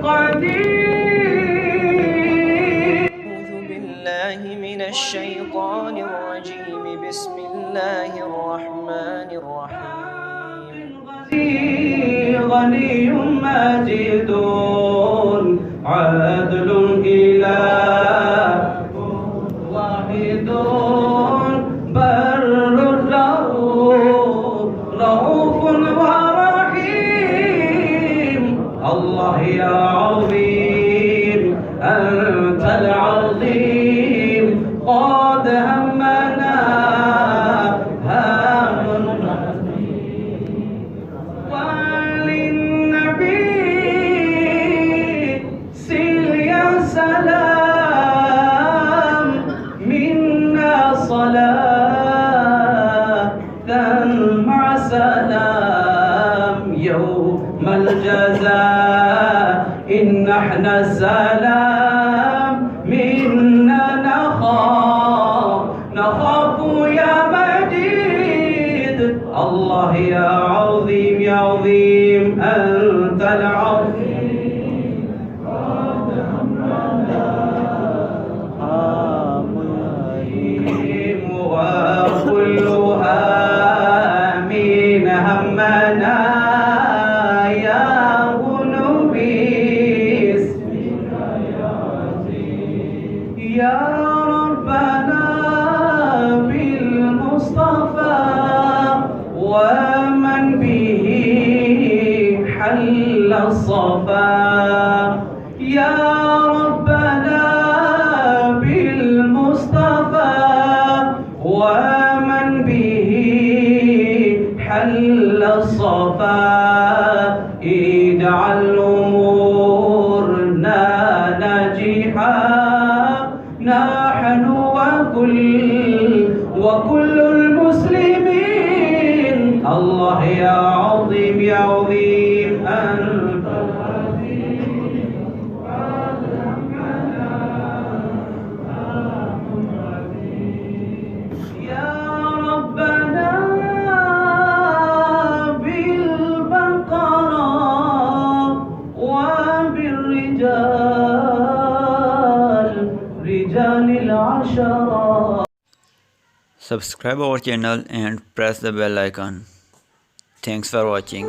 قدير. أعوذ بالله من الشيطان الرجيم. بسم الله الرحمن الرحيم. غني ماجد عادل إله واحد بر له رؤوف ورحيم. الله يا عظيم أنت العظيم قد همنا هام وللنبي سل يا سلام منا صلاة مع سلام يوم الجزاء إن احنا السلام منا نخاف يا مجيد. الله يا عظيم يا عظيم أنت العظيم وكلها من همنا يا نبيس يا ربنا بالمصطفى ومن به حل الصفا. يا ربنا بالمصطفى ومن به حل الصفا. اجعل أمورنا ناجحا نحن وكل المسلمين. الله يا عظيم يا عظيم أنت يا ربنا بالبقرة رجال العشرة. Subscribe our channel and press the bell icon. Thanks for watching.